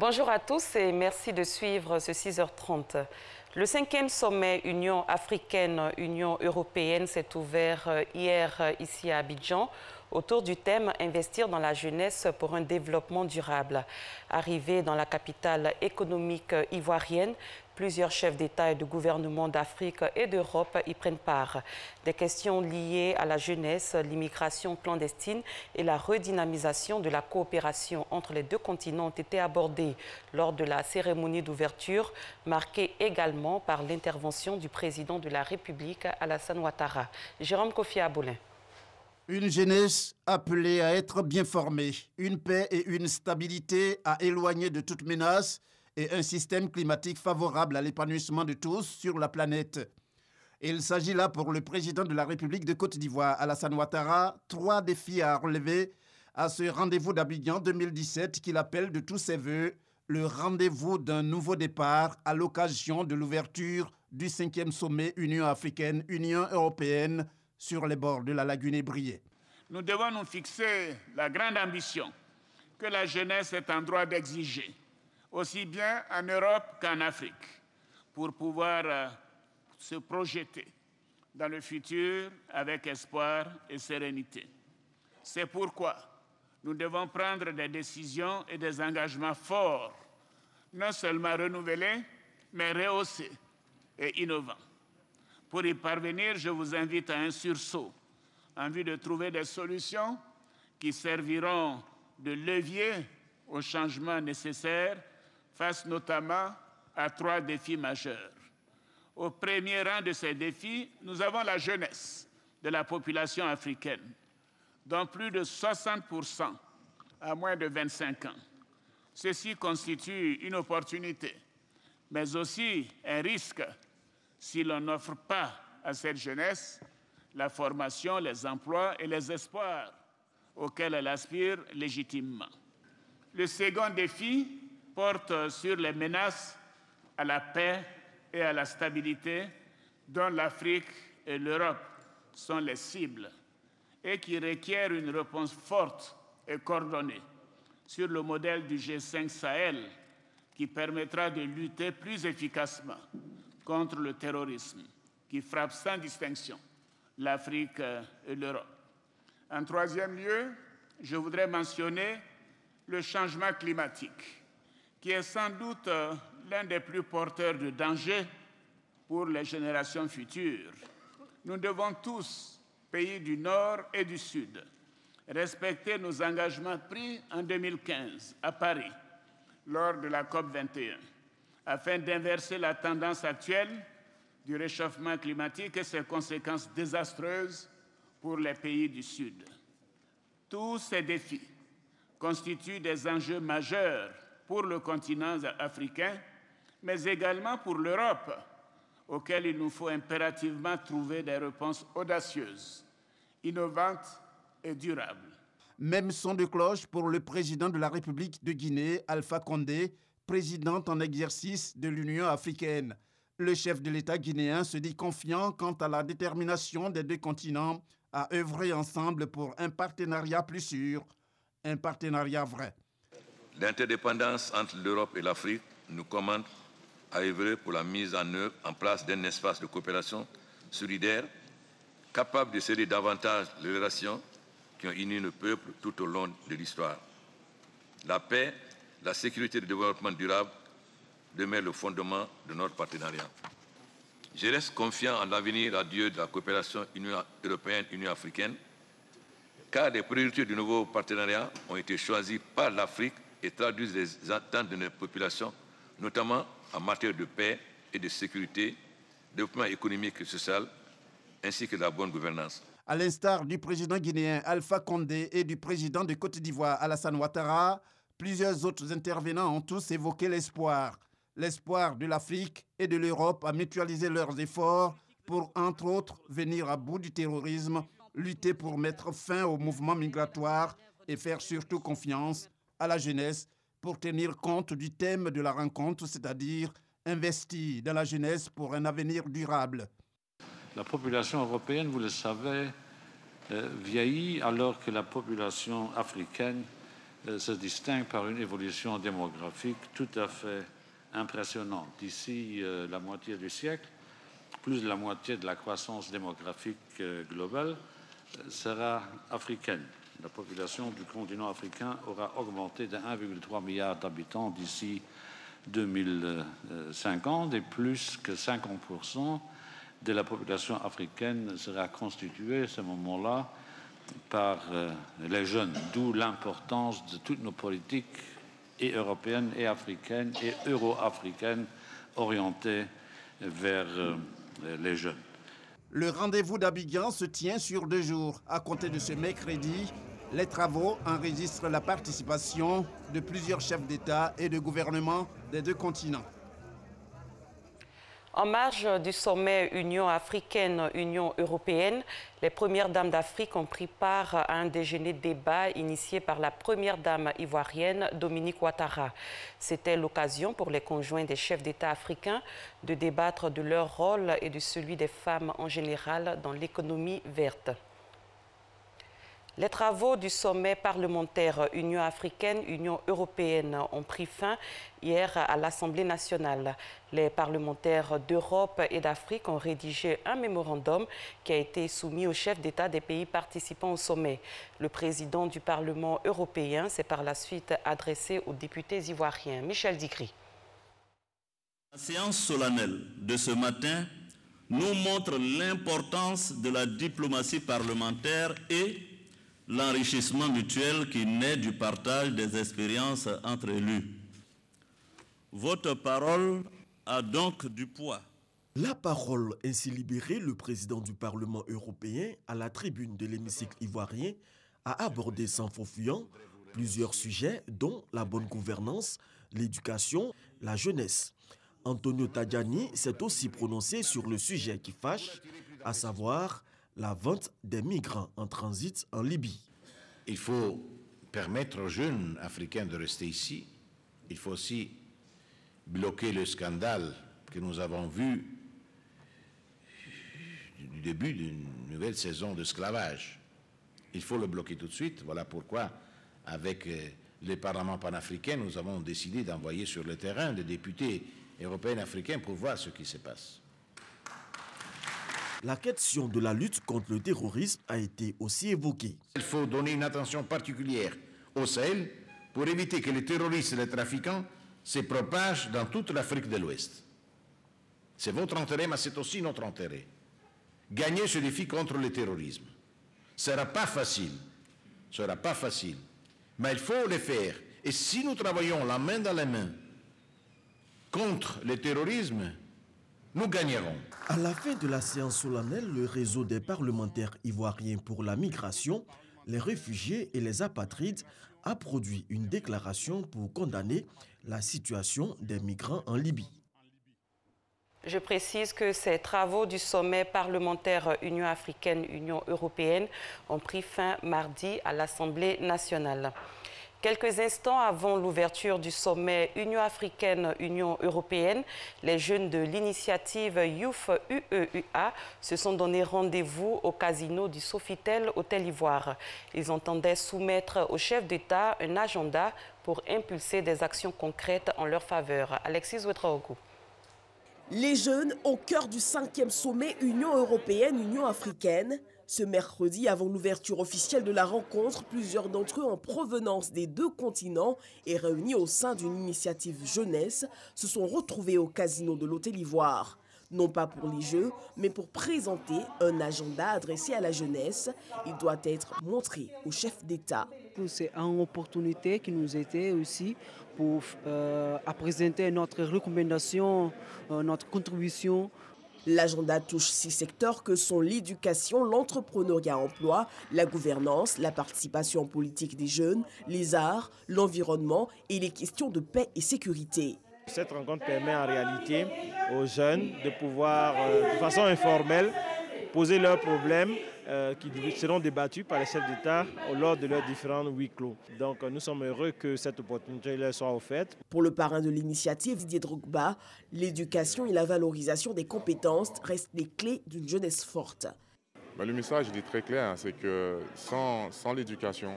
Bonjour à tous et merci de suivre ce 6h30. Le 5e sommet Union africaine-Union européenne s'est ouvert hier ici à Abidjan autour du thème « Investir dans la jeunesse pour un développement durable ». Arrivé dans la capitale économique ivoirienne, plusieurs chefs d'État et de gouvernement d'Afrique et d'Europe y prennent part. Des questions liées à la jeunesse, l'immigration clandestine et la redynamisation de la coopération entre les deux continents ont été abordées lors de la cérémonie d'ouverture, marquée également par l'intervention du président de la République, Alassane Ouattara. Jérôme Kofi Aboulin. Une jeunesse appelée à être bien formée, une paix et une stabilité à éloigner de toute menace et un système climatique favorable à l'épanouissement de tous sur la planète. Il s'agit là pour le président de la République de Côte d'Ivoire, Alassane Ouattara, 3 défis à relever à ce rendez-vous d'Abidjan 2017 qu'il appelle de tous ses voeux le rendez-vous d'un nouveau départ à l'occasion de l'ouverture du 5e sommet Union africaine-Union européenne sur les bords de la lagune ébriée. Nous devons nous fixer la grande ambition que la jeunesse est en droit d'exiger, aussi bien en Europe qu'en Afrique, pour pouvoir se projeter dans le futur avec espoir et sérénité. C'est pourquoi nous devons prendre des décisions et des engagements forts, non seulement renouvelés, mais rehaussés et innovants. Pour y parvenir, je vous invite à un sursaut en vue de trouver des solutions qui serviront de levier aux changements nécessaires face notamment à 3 défis majeurs. Au premier rang de ces défis, nous avons la jeunesse de la population africaine, dont plus de 60% à moins de 25 ans. Ceci constitue une opportunité, mais aussi un risque si l'on n'offre pas à cette jeunesse la formation, les emplois et les espoirs auxquels elle aspire légitimement. Le second défi porte sur les menaces à la paix et à la stabilité dont l'Afrique et l'Europe sont les cibles et qui requièrent une réponse forte et coordonnée sur le modèle du G5 Sahel qui permettra de lutter plus efficacement contre le terrorisme qui frappe sans distinction l'Afrique et l'Europe. En troisième lieu, je voudrais mentionner le changement climatique, qui est sans doute l'un des plus porteurs de danger pour les générations futures. Nous devons tous, pays du Nord et du Sud, respecter nos engagements pris en 2015 à Paris, lors de la COP21, afin d'inverser la tendance actuelle du réchauffement climatique et ses conséquences désastreuses pour les pays du Sud. Tous ces défis constituent des enjeux majeurs pour le continent africain, mais également pour l'Europe, auxquels il nous faut impérativement trouver des réponses audacieuses, innovantes et durables. Même son de cloche pour le président de la République de Guinée, Alpha Condé, président en exercice de l'Union africaine. Le chef de l'État guinéen se dit confiant quant à la détermination des deux continents à œuvrer ensemble pour un partenariat plus sûr, un partenariat vrai. L'interdépendance entre l'Europe et l'Afrique nous commande à œuvrer pour la mise en place d'un espace de coopération solidaire, capable de sceller davantage les relations qui ont uni le peuple tout au long de l'histoire. La paix, la sécurité et le développement durable demeurent le fondement de notre partenariat. Je reste confiant en l'avenir radieux de la coopération Union européenne-Union africaine, car les priorités du nouveau partenariat ont été choisies par l'Afrique et traduisent les attentes de nos populations, notamment en matière de paix et de sécurité, développement économique et social, ainsi que de la bonne gouvernance. À l'instar du président guinéen Alpha Condé et du président de Côte d'Ivoire Alassane Ouattara, plusieurs autres intervenants ont tous évoqué l'espoir de l'Afrique et de l'Europe à mutualiser leurs efforts pour, entre autres, venir à bout du terrorisme, lutter pour mettre fin au mouvement migratoire et faire surtout confiance à la jeunesse pour tenir compte du thème de la rencontre, c'est-à-dire investir dans la jeunesse pour un avenir durable. La population européenne, vous le savez, vieillit alors que la population africaine se distingue par une évolution démographique tout à fait impressionnante. D'ici la moitié du siècle, plus de la moitié de la croissance démographique globale sera africaine. La population du continent africain aura augmenté de 1,3 milliard d'habitants d'ici 2050 et plus que 50% de la population africaine sera constituée à ce moment-là par les jeunes, d'où l'importance de toutes nos politiques et européennes et africaines et euro-africaines orientées vers les jeunes. Le rendez-vous d'Abidjan se tient sur 2 jours. À compter de ce mercredi, les travaux enregistrent la participation de plusieurs chefs d'État et de gouvernement des 2 continents. En marge du sommet Union africaine-Union européenne, les premières dames d'Afrique ont pris part à un déjeuner débat initié par la première dame ivoirienne, Dominique Ouattara. C'était l'occasion pour les conjoints des chefs d'État africains de débattre de leur rôle et de celui des femmes en général dans l'économie verte. Les travaux du sommet parlementaire Union africaine-Union européenne ont pris fin hier à l'Assemblée nationale. Les parlementaires d'Europe et d'Afrique ont rédigé un mémorandum qui a été soumis aux chefs d'État des pays participants au sommet. Le président du Parlement européen s'est par la suite adressé aux députés ivoiriens. Michel Digri. La séance solennelle de ce matin nous montre l'importance de la diplomatie parlementaire et l'enrichissement mutuel qui naît du partage des expériences entre élus. Votre parole a donc du poids. La parole ainsi libérée, le président du Parlement européen, à la tribune de l'hémicycle ivoirien, a abordé sans faux fuyant plusieurs sujets dont la bonne gouvernance, l'éducation, la jeunesse. Antonio Tajani s'est aussi prononcé sur le sujet qui fâche, à savoir la vente des migrants en transit en Libye. Il faut permettre aux jeunes Africains de rester ici. Il faut aussi bloquer le scandale que nous avons vu du début d'une nouvelle saison d'esclavage. Il faut le bloquer tout de suite. Voilà pourquoi, avec les parlements panafricains, nous avons décidé d'envoyer sur le terrain des députés européens et africains pour voir ce qui se passe. La question de la lutte contre le terrorisme a été aussi évoquée. Il faut donner une attention particulière au Sahel pour éviter que les terroristes et les trafiquants se propagent dans toute l'Afrique de l'Ouest. C'est votre intérêt, mais c'est aussi notre intérêt. Gagner ce défi contre le terrorisme. Ce ne sera pas facile. Ce ne sera pas facile. Mais il faut le faire. Et si nous travaillons la main dans la main contre le terrorisme, nous gagnerons. À la fin de la séance solennelle, le réseau des parlementaires ivoiriens pour la migration, les réfugiés et les apatrides a produit une déclaration pour condamner la situation des migrants en Libye. Je précise que ces travaux du sommet parlementaire Union africaine-Union européenne ont pris fin mardi à l'Assemblée nationale. Quelques instants avant l'ouverture du sommet Union africaine-Union européenne, les jeunes de l'initiative Youth UEUA se sont donné rendez-vous au casino du Sofitel Hôtel Ivoire. Ils entendaient soumettre au chef d'État un agenda pour impulser des actions concrètes en leur faveur. Alexis Ouetraogo. Les jeunes au cœur du 5e sommet Union européenne-Union africaine. Ce mercredi, avant l'ouverture officielle de la rencontre, plusieurs d'entre eux en provenance des 2 continents et réunis au sein d'une initiative jeunesse se sont retrouvés au casino de l'Hôtel Ivoire. Non pas pour les jeux, mais pour présenter un agenda adressé à la jeunesse. Il doit être montré au chef d'État. C'est une opportunité qui nous était aussi pour à présenter notre recommandation, notre contribution. L'agenda touche 6 secteurs que sont l'éducation, l'entrepreneuriat emploi, la gouvernance, la participation politique des jeunes, les arts, l'environnement et les questions de paix et sécurité. Cette rencontre permet en réalité aux jeunes de pouvoir, de façon informelle, poser leurs problèmes qui seront débattus par les chefs d'État lors de leurs différents huis clos. Donc nous sommes heureux que cette opportunité leur soit offerte. Pour le parrain de l'initiative, Didier Drogba, l'éducation et la valorisation des compétences restent les clés d'une jeunesse forte. Le message il est très clair, c'est que sans l'éducation,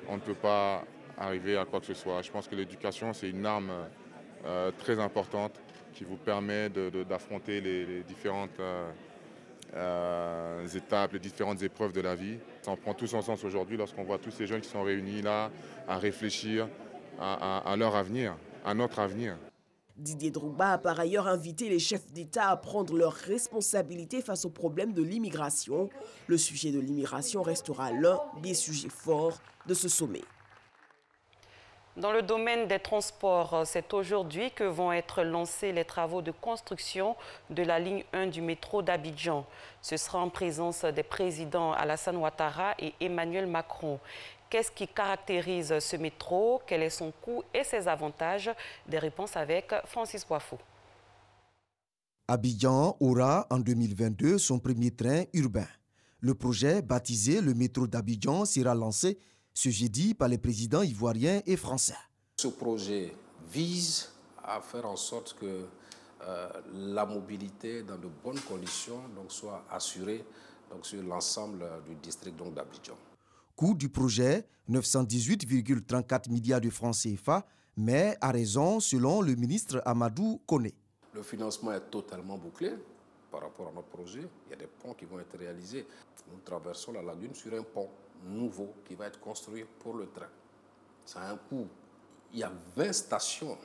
on ne peut pas arriver à quoi que ce soit. Je pense que l'éducation, c'est une arme très importante qui vous permet d'affronter les différentes étapes, les différentes épreuves de la vie. Ça en prend tout son sens aujourd'hui lorsqu'on voit tous ces jeunes qui sont réunis là à réfléchir à leur avenir, à notre avenir. Didier Drogba a par ailleurs invité les chefs d'État à prendre leurs responsabilités face au problème de l'immigration. Le sujet de l'immigration restera l'un des sujets forts de ce sommet. Dans le domaine des transports, c'est aujourd'hui que vont être lancés les travaux de construction de la ligne 1 du métro d'Abidjan. Ce sera en présence des présidents Alassane Ouattara et Emmanuel Macron. Qu'est-ce qui caractérise ce métro? Quel est son coût et ses avantages? Des réponses avec Francis Boifou. Abidjan aura en 2022 son premier train urbain. Le projet, baptisé le métro d'Abidjan, sera lancé ce jeudi par les présidents ivoiriens et français. Ce projet vise à faire en sorte que la mobilité dans de bonnes conditions soit assurée sur l'ensemble du district d'Abidjan. Coût du projet, 918,34 milliards de francs CFA, mais à raison selon le ministre Amadou Koné. Le financement est totalement bouclé par rapport à notre projet. Il y a des ponts qui vont être réalisés. Nous traversons la lagune sur un pont nouveau qui va être construit pour le train. Ça a un coût. Il y a 20 stations.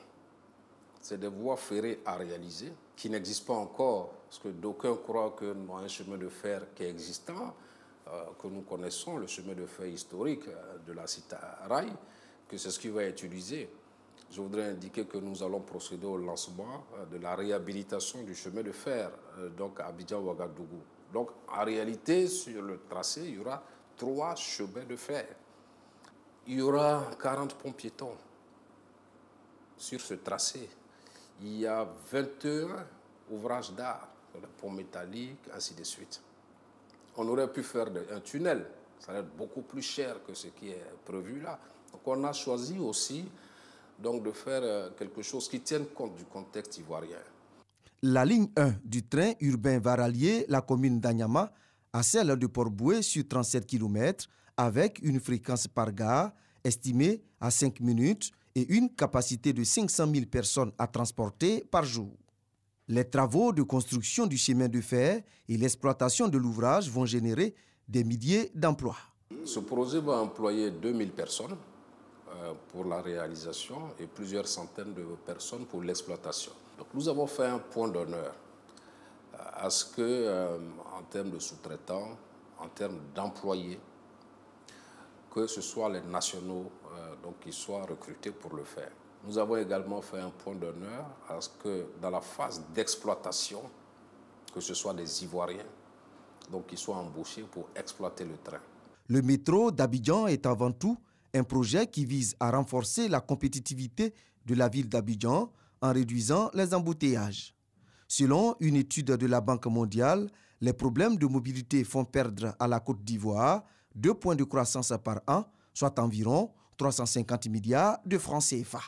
C'est des voies ferrées à réaliser qui n'existent pas encore, parce que d'aucuns croient que nous avons un chemin de fer qui est existant, que nous connaissons, le chemin de fer historique de la cité Rail, que c'est ce qui va être utilisé. Je voudrais indiquer que nous allons procéder au lancement de la réhabilitation du chemin de fer, donc à Abidjan-Ouagadougou. Donc en réalité, sur le tracé, il y aura 3 chemins de fer. Il y aura 40 ponts piétons sur ce tracé. Il y a 21 ouvrages d'art, des ponts métalliques, ainsi de suite. On aurait pu faire un tunnel, ça va être beaucoup plus cher que ce qui est prévu là. Donc on a choisi aussi de faire quelque chose qui tienne compte du contexte ivoirien. La ligne 1 du train urbain va rallier la commune d'Anyama à celle de Port-Boué sur 37 km avec une fréquence par gare estimée à 5 minutes et une capacité de 500 000 personnes à transporter par jour. Les travaux de construction du chemin de fer et l'exploitation de l'ouvrage vont générer des milliers d'emplois. Ce projet va employer 2000 personnes pour la réalisation et plusieurs centaines de personnes pour l'exploitation. Donc nous avons fait un point d'honneur à ce que, en termes de sous-traitants, en termes d'employés, que ce soit les nationaux qui soient recrutés pour le faire. Nous avons également fait un point d'honneur à ce que dans la phase d'exploitation, que ce soit des Ivoiriens, qui soient embauchés pour exploiter le train. Le métro d'Abidjan est avant tout un projet qui vise à renforcer la compétitivité de la ville d'Abidjan en réduisant les embouteillages. Selon une étude de la Banque mondiale, les problèmes de mobilité font perdre à la Côte d'Ivoire 2 points de croissance par an, soit environ 350 milliards de francs CFA.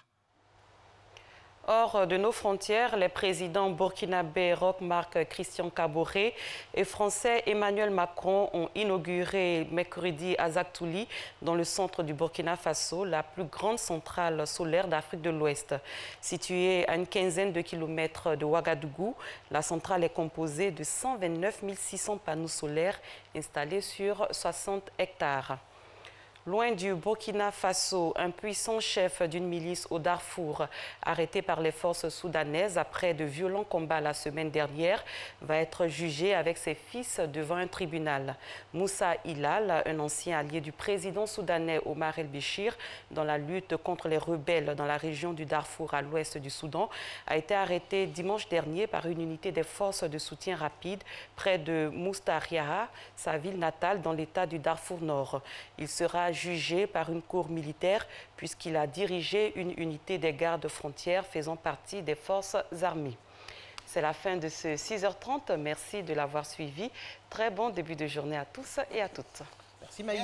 Hors de nos frontières, les présidents burkinabé Roch Marc Christian Kaboré et français Emmanuel Macron ont inauguré mercredi à Zagtouli, dans le centre du Burkina Faso, la plus grande centrale solaire d'Afrique de l'Ouest. Située à une quinzaine de kilomètres de Ouagadougou, la centrale est composée de 129 600 panneaux solaires installés sur 60 hectares. Loin du Burkina Faso, un puissant chef d'une milice au Darfour, arrêté par les forces soudanaises après de violents combats la semaine dernière, va être jugé avec ses fils devant un tribunal. Moussa Hilal, un ancien allié du président soudanais Omar el-Béchir dans la lutte contre les rebelles dans la région du Darfour à l'ouest du Soudan, a été arrêté dimanche dernier par une unité des forces de soutien rapide près de Moustariaha, sa ville natale dans l'état du Darfour Nord. Il sera jugé par une cour militaire puisqu'il a dirigé une unité des gardes frontières faisant partie des forces armées. C'est la fin de ce 6h30. Merci de l'avoir suivi. Très bon début de journée à tous et à toutes. Merci Maï.